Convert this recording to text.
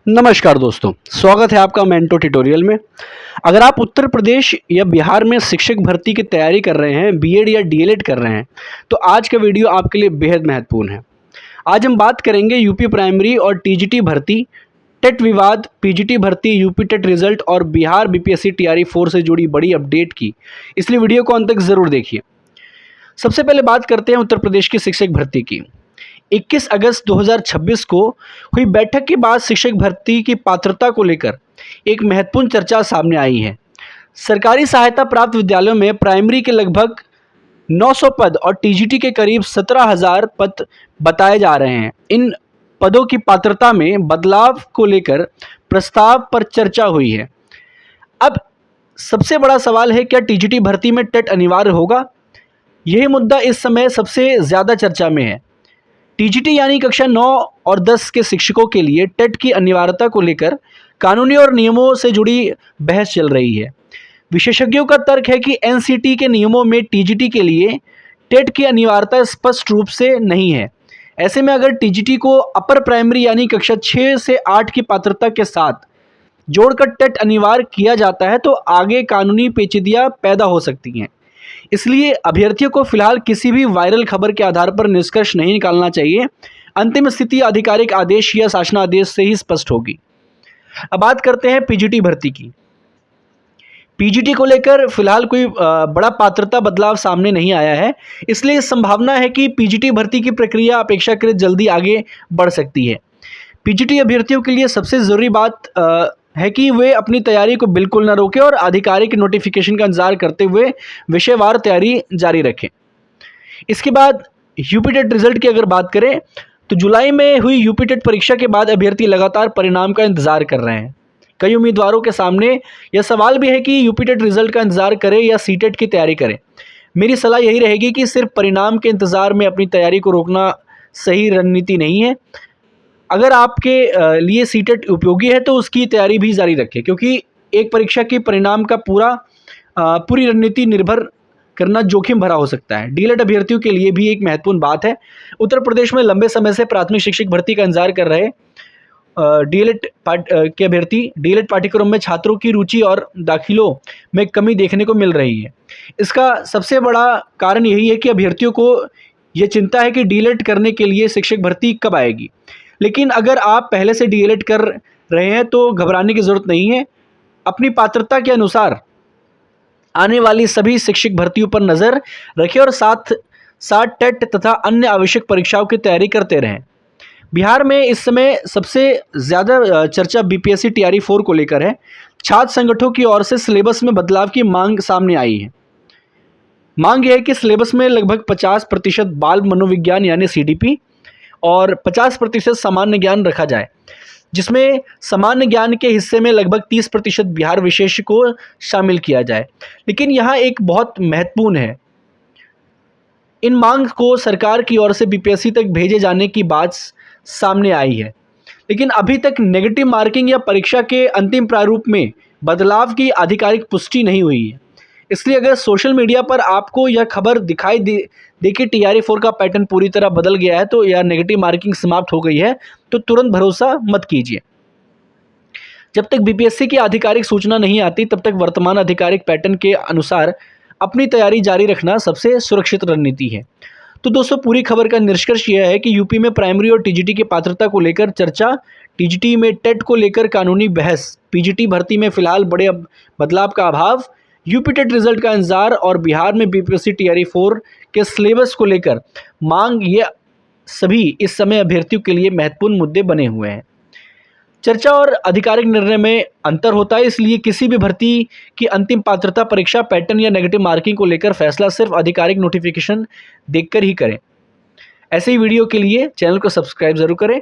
नमस्कार दोस्तों, स्वागत है आपका मेंटो ट्यूटोरियल में। अगर आप उत्तर प्रदेश या बिहार में शिक्षक भर्ती की तैयारी कर रहे हैं, बीएड या डीएलएड कर रहे हैं, तो आज का वीडियो आपके लिए बेहद महत्वपूर्ण है। आज हम बात करेंगे यूपी प्राइमरी और टीजीटी भर्ती, टेट विवाद, पीजीटी भर्ती, यूपी टेट रिजल्ट और बिहार बीपीएससी टीआरई 4 से जुड़ी बड़ी अपडेट की, इसलिए वीडियो को अंत तक ज़रूर देखिए। सबसे पहले बात करते हैं उत्तर प्रदेश की शिक्षक भर्ती की। 21 अगस्त 2026 को हुई बैठक के बाद शिक्षक भर्ती की पात्रता को लेकर एक महत्वपूर्ण चर्चा सामने आई है। सरकारी सहायता प्राप्त विद्यालयों में प्राइमरी के लगभग 900 पद और टीजीटी के करीब 17,000 पद बताए जा रहे हैं। इन पदों की पात्रता में बदलाव को लेकर प्रस्ताव पर चर्चा हुई है। अब सबसे बड़ा सवाल है, क्या टीजीटी भर्ती में टेट अनिवार्य होगा? यही मुद्दा इस समय सबसे ज़्यादा चर्चा में है। टीजीटी यानी कक्षा 9 और 10 के शिक्षकों के लिए टेट की अनिवार्यता को लेकर कानूनी और नियमों से जुड़ी बहस चल रही है। विशेषज्ञों का तर्क है कि एनसीटी के नियमों में टीजीटी के लिए टेट की अनिवार्यता स्पष्ट रूप से नहीं है। ऐसे में अगर टीजीटी को अपर प्राइमरी यानी कक्षा 6 से 8 की पात्रता के साथ जोड़कर टेट अनिवार्य किया जाता है तो आगे कानूनी पेचीदियां पैदा हो सकती हैं। इसलिए अभ्यर्थियों को फिलहाल किसी भी वायरल खबर के आधार पर निष्कर्ष नहीं निकालना चाहिए। अंतिम स्थिति आधिकारिक आदेश या शासनादेश से ही स्पष्ट होगी। अब बात करते हैं पीजीटी भर्ती की। पीजीटी को लेकर फिलहाल कोई बड़ा पात्रता बदलाव सामने नहीं आया है, इसलिए संभावना है कि पीजीटी भर्ती की प्रक्रिया अपेक्षाकृत जल्दी आगे बढ़ सकती है। पीजीटी अभ्यर्थियों के लिए सबसे ज़रूरी बात है कि वे अपनी तैयारी को बिल्कुल न रोकें और आधिकारिक नोटिफिकेशन का इंतजार करते हुए विषयवार तैयारी जारी रखें। इसके बाद यूपी टेट रिजल्ट की अगर बात करें तो जुलाई में हुई यूपी टेट परीक्षा के बाद अभ्यर्थी लगातार परिणाम का इंतजार कर रहे हैं। कई उम्मीदवारों के सामने यह सवाल भी है कि यूपी टेट रिजल्ट का इंतजार करें या सीटेट की तैयारी करें। मेरी सलाह यही रहेगी कि सिर्फ परिणाम के इंतज़ार में अपनी तैयारी को रोकना सही रणनीति नहीं है। अगर आपके लिए सीटेट उपयोगी है तो उसकी तैयारी भी जारी रखें, क्योंकि एक परीक्षा के परिणाम का पूरी रणनीति निर्भर करना जोखिम भरा हो सकता है। डीएलएड अभ्यर्थियों के लिए भी एक महत्वपूर्ण बात है। उत्तर प्रदेश में लंबे समय से प्राथमिक शिक्षक भर्ती का इंतजार कर रहे डीएलएड के अभ्यर्थी डीएलएड पाठ्यक्रम में छात्रों की रुचि और दाखिलों में कमी देखने को मिल रही है। इसका सबसे बड़ा कारण यही है कि अभ्यर्थियों को ये चिंता है कि डीएलएड करने के लिए शिक्षक भर्ती कब आएगी। लेकिन अगर आप पहले से डीएलएड कर रहे हैं तो घबराने की ज़रूरत नहीं है। अपनी पात्रता के अनुसार आने वाली सभी शिक्षक भर्तियों पर नज़र रखें और साथ साथ टेट तथा अन्य आवश्यक परीक्षाओं की तैयारी करते रहें। बिहार में इस समय सबसे ज़्यादा चर्चा बीपीएससी टीआरई 4 को लेकर है। छात्र संगठनों की ओर से सिलेबस में बदलाव की मांग सामने आई है। मांग यह है कि सिलेबस में लगभग 50% बाल मनोविज्ञान यानी सीडीपी और 50% सामान्य ज्ञान रखा जाए, जिसमें सामान्य ज्ञान के हिस्से में लगभग 30% बिहार विशेष को शामिल किया जाए। लेकिन यहाँ एक बहुत महत्वपूर्ण है, इन मांग को सरकार की ओर से बीपीएससी तक भेजे जाने की बात सामने आई है, लेकिन अभी तक नेगेटिव मार्किंग या परीक्षा के अंतिम प्रारूप में बदलाव की आधिकारिक पुष्टि नहीं हुई है। इसलिए अगर सोशल मीडिया पर आपको यह खबर दिखाई दे कि टीआरई 4 का पैटर्न पूरी तरह बदल गया है तो या नेगेटिव मार्किंग समाप्त हो गई है, तो तुरंत भरोसा मत कीजिए। जब तक बीपीएससी की आधिकारिक सूचना नहीं आती तब तक वर्तमान आधिकारिक पैटर्न के अनुसार अपनी तैयारी जारी रखना सबसे सुरक्षित रणनीति है। तो दोस्तों, पूरी खबर का निष्कर्ष यह है कि यूपी में प्राइमरी और टीजीटी की पात्रता को लेकर चर्चा, टीजीटी में टेट को लेकर कानूनी बहस, पीजीटी भर्ती में फिलहाल बड़े बदलाव का अभाव, यूपी टेट रिजल्ट का इंतजार और बिहार में बीपीएससी टीआरई 4 के सिलेबस को लेकर मांग, ये सभी इस समय अभ्यर्थियों के लिए महत्वपूर्ण मुद्दे बने हुए हैं। चर्चा और आधिकारिक निर्णय में अंतर होता है, इसलिए किसी भी भर्ती की अंतिम पात्रता परीक्षा पैटर्न या नेगेटिव मार्किंग को लेकर फैसला सिर्फ आधिकारिक नोटिफिकेशन देखकर ही करें। ऐसे ही वीडियो के लिए चैनल को सब्सक्राइब जरूर करें